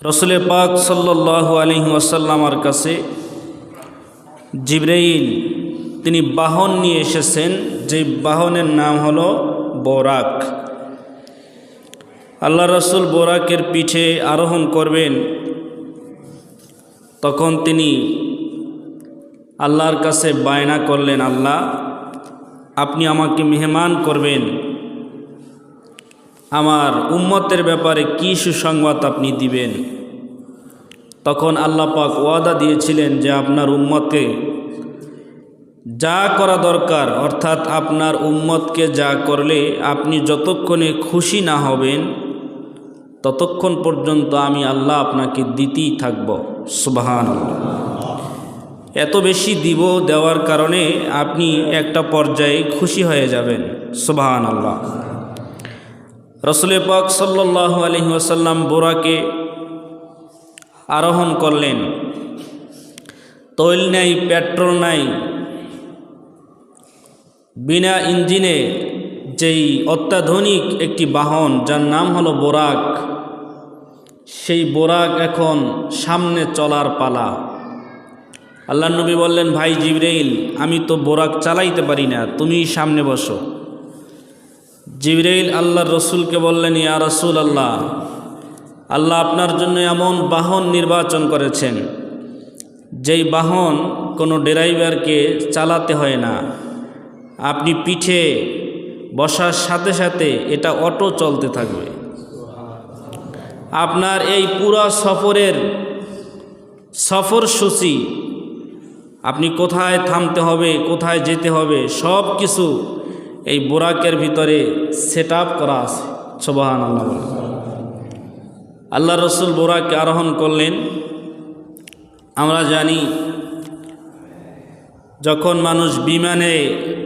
রসুল পাক সাল্লাল্লাহু আলাইহি ওয়াসাল্লামের কাছে জিবরাইল তিনি বাহন নিয়ে এসেছেন, যে বাহনের নাম হলো বোরাক। আল্লাহ রসুল বোরাকের পিঠে আরোহণ করবেন, তখন তিনি আল্লাহর কাছে বায়না করলেন, আল্লাহ আপনি আমাকে মেহমান করবেন, আমার উম্মতের ব্যাপারে কি সুসংবাদ আপনি দিবেন। তখন আল্লাহ পাক ওয়াদা দিয়েছিলেন যে আপনার উম্মতকে যা করা দরকার, অর্থাৎ আপনার উম্মতকে যা করলে আপনি যতক্ষণে খুশি না হবেন ততক্ষণ পর্যন্ত আমি আল্লাহ আপনাকে দিতেই থাকব। সুবহানাল্লাহ। এত বেশি দিব, দেওয়ার কারণে আপনি একটা পর্যায়ে খুশি হয়ে যাবেন। সুবহানাল্লাহ। রসুল পাক সাল্লাল্লাহু আলাইহি ওয়াসাল্লাম বোরাকে আরোহণ করলেন। তৈল নাই, পেট্রোল নাই, বিনা ইঞ্জিনে যেই অত্যাধুনিক একটি বাহন যার নাম হলো বোরাক, সেই বোরাক এখন সামনে চলার পালা। আল্লাহ নবী বললেন, ভাই জিবরাইল, আমি তো বোরাক চালাইতে পারি না, তুমি সামনে বসো। জিবরাইল আল্লাহর রসুলকে বললেন, ইয়া রাসূল আল্লাহ, আল্লাহ আপনার জন্য এমন বাহন নির্বাচন করেছেন যেই বাহন কোনো ড্রাইভারকে চালাতে হয় না, আপনি পিঠে বসার সাথে সাথে এটা অটো চলতে থাকবে। আপনার এই পুরা সফরসূচি, আপনি কোথায় থামতে হবে, কোথায় যেতে হবে, সব কিছু এই বোরাকের ভিতরে সেট আপ করা আছে। সুবহানাল্লাহ। আল্লাহ রসুল বোরাককে আরোহণ করলেন। আমরা জানি যখন মানুষ বিমানে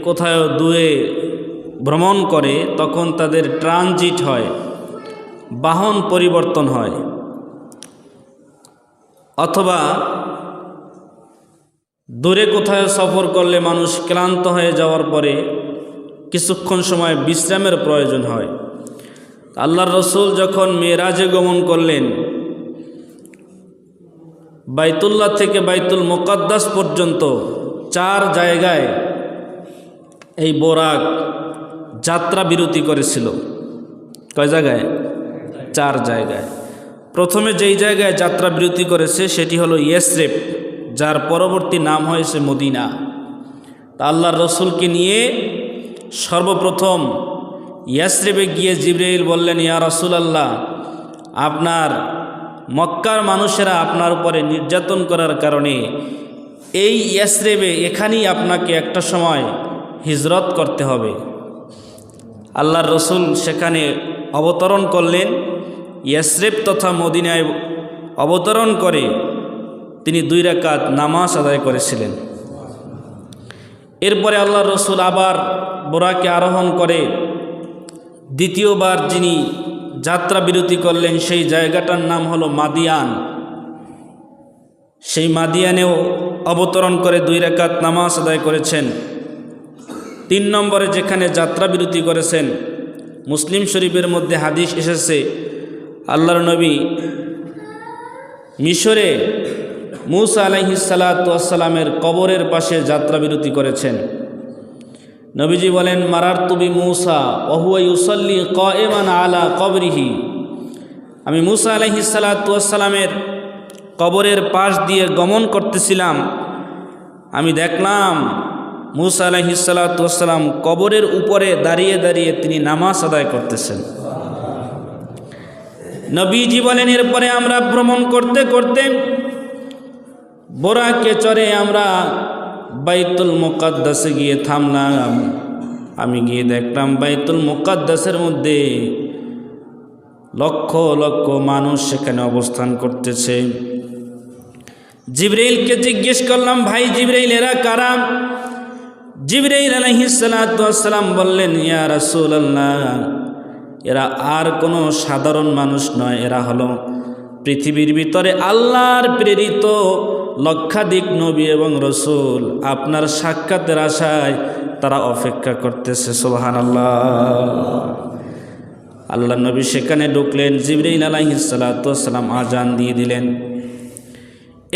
কোথাও দূরে ভ্রমণ করে তখন তাদের ট্রানজিট হয়, বাহন পরিবর্তন হয়, অথবা দূরে কোথাও সফর করলে মানুষ ক্লান্ত হয়ে যাওয়ার পরে কিছুক্ষণ সময় বিশ্রামের প্রয়োজন হয়। আল্লাহর রসুল যখন মেরাজে গমন করলেন, বাইতুল্লাহ থেকে বাইতুল মুকাদ্দাস পর্যন্ত 4 জায়গায় এই বোরাক যাত্রা বিরতি করেছিল। কয় জায়গায়? 4 জায়গায়। প্রথমে যেই জায়গায় যাত্রা বিরতি করেছে সেটি হলো ইয়াসরিব, যার পরবর্তী নাম হয়েছে মদিনা। তা আল্লাহর রসুলকে নিয়ে সর্বপ্রথম ইয়াসরিবে গিয়ে জিবরাইল বললেন, ইয়া রাসূলুল্লাহ, আপনার মক্কার মানুষেরা আপনার উপরে নির্যাতন করার কারণে এই ইয়াসরিবে এখানেই আপনাকে একটা সময় হিজরত করতে হবে। আল্লাহর রসুল সেখানে অবতরণ করলেন। ইয়াসরিব তথা মদিনায় অবতরণ করে তিনি 2 রাকাত নামাজ আদায় করেছিলেন। এরপরে আল্লাহর রসুল আবার বোরাকে আরোহণ করে দ্বিতীয়বার যিনি যাত্রা বিরতি করলেন সেই জায়গাটার নাম হলো মাদিয়ান। সেই মাদিয়ানেও অবতরণ করে 2 রাকাত নামাজ আদায় করেছেন। 3 নম্বরে যেখানে যাত্রা বিরতি করেছেন, মুসলিম শরীফের মধ্যে হাদিস এসেছে, আল্লাহর নবী মিশরে মূসা আলাইহিস সালাতু ওয়াস সালামের কবরের পাশে যাত্রা বিরতি করেছেন। নবীজি বলেন, মারারতু বি মূসা ওয়া হুয়া ইউসাল্লি কায়িমান আলা কবরিহি, আমি মূসা আলাইহিস সালাতু ওয়াস সালামের কবরের পাশ দিয়ে গমন করতেছিলাম, আমি দেখলাম মূসা আলাইহিস সালাতু ওয়াস সালাম কবরের উপরে দাঁড়িয়ে দাঁড়িয়ে তিনি নামাজ আদায় করতেছেন। নবীজি বলেন, এরপরে আমরা ভ্রমণ করতে করতে বোরাকে চড়ে আমরা বাইতুল মুকাদ্দাসে গিয়ে থামলাম। আমি গিয়ে দেখলাম বাইতুল মুকাদ্দাসের মধ্যে লক্ষ লক্ষ মানুষ সেখানে অবস্থান করতেছে। জিবরাইলকে জিজ্ঞেস করলাম, ভাই জিবরাইল, এরা কারা? জিবরাইল আলাইহিস সালাতু ওয়াস সালাম বললেন, ইয়া রাসূলুল্লাহ, এরা আর কোনো সাধারণ মানুষ নয়, এরা হলো পৃথিবীর ভিতরে আল্লাহর প্রেরিত লক্ষাধিক নবী এবং রসুল, আপনার সাক্ষাতের আশায় তারা অপেক্ষা করতেছে। সুবহানাল্লাহ। আল্লাহ নবী সেখানে ঢুকলেন। জিবরাইল আলাইহিস সালাতু ওয়াস সালাম আজান দিয়ে দিলেন,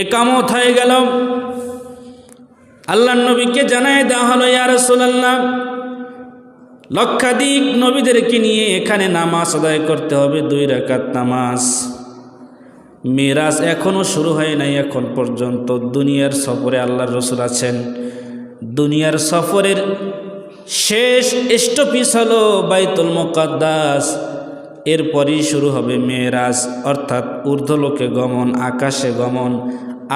ইকামত হয়ে গেল। আল্লাহ নবীকে জানায় দেওয়া হলো, ইয়া রাসূলুল্লাহ, লক্ষাধিক নবীদেরকে নিয়ে এখানে নামাজ আদায় করতে হবে, 2 রাকাত নামাজ। মিরাজ এখনও শুরু হয় নাই, এখন পর্যন্ত দুনিয়ার সফরে আল্লাহর রসুল আছেন। দুনিয়ার সফরের শেষ স্টপিস হলো বাইতুল মুকাদ্দাস, এরপরই শুরু হবে মেরাজ, অর্থাৎ ঊর্ধ্বলোকে গমন, আকাশে গমন।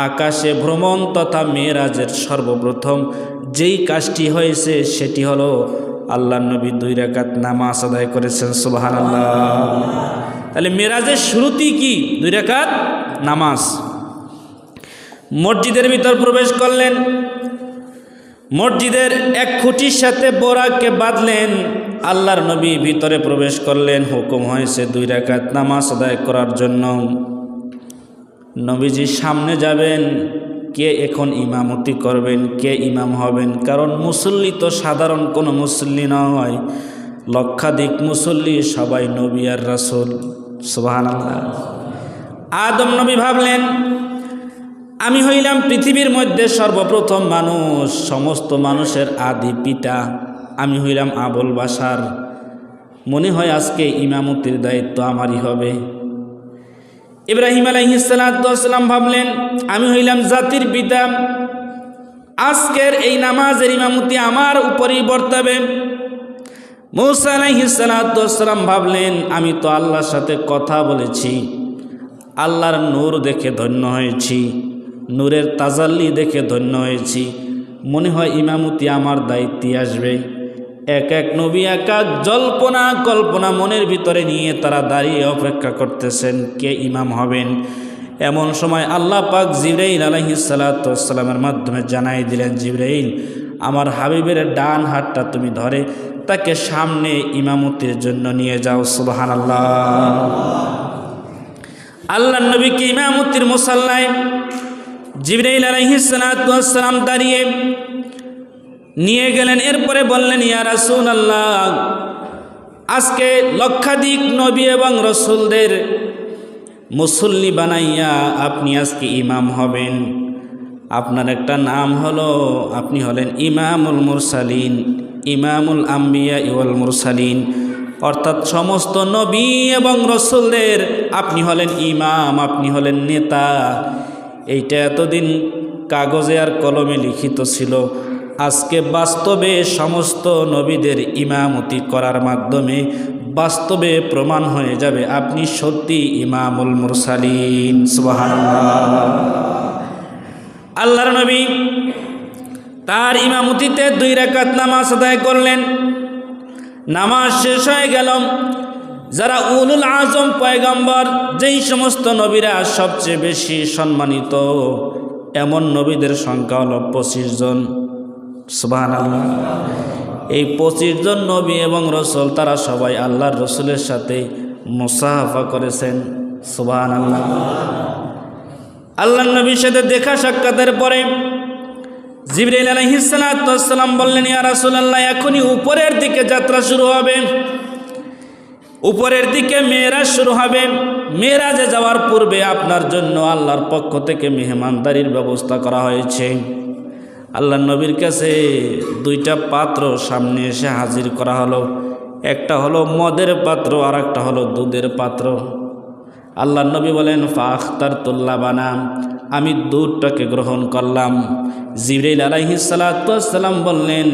আকাশে ভ্রমণ তথা মেরাজের সর্বপ্রথম যেই কাজটি হয়েছে সেটি হলো আল্লাহ নবী 2 রাকাত নামাজ আদায় করেছেন। সুবহানাল্লাহ। তাহলে মেরাজের শুরুতেই কি? 2 রাকাত নামাজ। মসজিদের ভিতর প্রবেশ করলেন, মসজিদের এক খুঁটির সাথে বোরাককে বাঁধলেন। আল্লাহর নবী ভিতরে প্রবেশ করলেন, হুকুম হয়েছে 2 রাকাত নামাজ আদায় করার জন্য। নবীজি সামনে যাবেন, কে এখন ইমামতি করবেন, কে ইমাম হবেন? কারণ মুসল্লি তো সাধারণ কোনো মুসল্লি নয়, লক্ষাধিক মুসল্লি, সবাই নবী আর রাসূল। সুবহানাল্লাহ। আদম নবী ভাবলেন, আমি হইলাম পৃথিবীর মধ্যে সর্বপ্রথম মানুষ, সমস্ত মানুষের আদি পিতা, আমি হইলাম আবুল বাশার, মনে হয় আজকে ইমামতির দায়িত্ব আমারই হবে। ইব্রাহিম আলাইহিস সালাতু ওয়াস সালাম ভাবলেন, আমি হইলাম জাতির পিতা, আজকের এই নামাজের ইমামতি আমার উপরেই বর্তাবে। মূসা আলাইহিস সালাতু ওয়াস সালাম ভাবলেন, আমি তো আল্লাহর সাথে কথা বলেছি, আল্লাহর নূর দেখে ধন্য হয়েছি, নূরের তাজাল্লি দেখে ধন্য হয়েছি, মনে হয় ইমামতি আমার দায়িত্বে আসবে। এক এক নবী এক এক জল্পনা কল্পনা মনের ভিতরে নিয়ে তারা দাঁড়িয়ে অপেক্ষা করতেছেন কে ইমাম হবেন। এমন সময় আল্লাহ পাক জিবরাইল আলাইহিস সালাতু ওয়াস সালামের মাধ্যমে জানাই দিলেন, জিবরাইল, আমার হাবিবের ডান হাতটা তুমি ধরে তাকে সামনে ইমামতির জন্য নিয়ে যাও। সুবহানাল্লাহ। আল্লাহর নবীকে ইমামতির মুসাল্লায় জিবরাইল আলাইহিস সালাতু ওয়াস সালাম দাঁড়িয়ে নিয়ে গেলেন। এরপরে বললেন, ইয়া রাসূলুল্লাহ, আজকে লক্ষাধিক নবী এবং রসুলদের মুসল্লি বানাইয়া আপনি আজকে ইমাম হবেন। আপনার একটা নাম হলো, আপনি হলেন ইমামুল মুরসালিন, ইমামুল আম্বিয়া ওয়াল মুরসালিন, অর্থাৎ সমস্ত নবী এবং রসুলদের আপনি হলেন ইমাম, আপনি হলেন নেতা। এইটা এতদিন কাগজে আর কলমে লিখিত ছিল, আজকে বাস্তবে সমস্ত নবীদের ইমামতি করার মাধ্যমে বাস্তবে প্রমাণ হয়ে যাবে আপনি সত্যি ইমামুল মুরসালিন। সুবহানাল্লাহ। আল্লাহর নবী তার ইমামতিতে 2 রাকাত নামাজ আদায় করলেন। নামাজ শেষ হয়ে গেল। যারা উলুল আজম পয়গম্বর, যেই সমস্ত নবীরা সবচেয়ে বেশি সম্মানিত, এমন নবীদের সংখ্যা হলো 25 জন। সুবহানাল্লাহ। এই 25 জন নবী এবং রসুল তারা সবাই আল্লাহর রসুলের সাথে মুসাফা করেছেন। সুবহানাল্লাহ। আল্লাহর নবীর সাথে দেখা সাক্ষাতের পরে জিবরাইল আলাইহিস সালাতু ওয়াস সালাম বললেন, ইয়া রাসূলুল্লাহ, এখনই উপরের দিকে যাত্রা শুরু হবে, উপরের দিকে মেরাজ শুরু হবে। মেরাজে যাওয়ার পূর্বে আপনার জন্য আল্লাহর পক্ষ থেকে মেহমানদারির ব্যবস্থা করা হয়েছে। আল্লাহর নবীর কাছে 2টা পাত্র সামনে এসে হাজির করা হলো, একটা হলো মদের পাত্র আর একটা হলো দুধের পাত্র। আল্লাহর নবী বলেন, ফাখতারতুল লাবানা, আমি দুধটাকে গ্রহণ করলাম। জিবরাইল আলাইহিস সালাতু ওয়াস সালাম বললেন,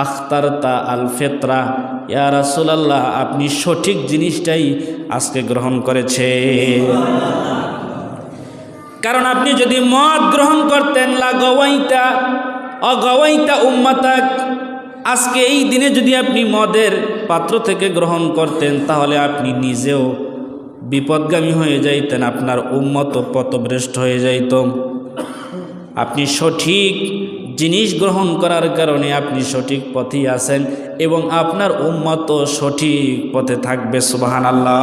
আখতারতা আল ফিতরা, ইয়া রাসূলুল্লাহ, আপনি সঠিক জিনিসটাই আজকে গ্রহণ করেছে। কারণ আপনি যদি মদ গ্রহণ করতেন, লাগওয়াইতা অগওয়াইতা উম্মাতাক, আজকে এই দিনে যদি আপনি মদের পাত্র থেকে গ্রহণ করতেন তাহলে আপনি নিজেও বিপদগামী হয়ে যাইতেন, আপনার উম্মত পথভ্রষ্ট হয়ে যাইত। আপনি সঠিক জিনিস গ্রহণ করার কারণে আপনি সঠিক পথেই আছেন এবং আপনার উম্মত সঠিক পথে থাকবে। সুবহানাল্লাহ।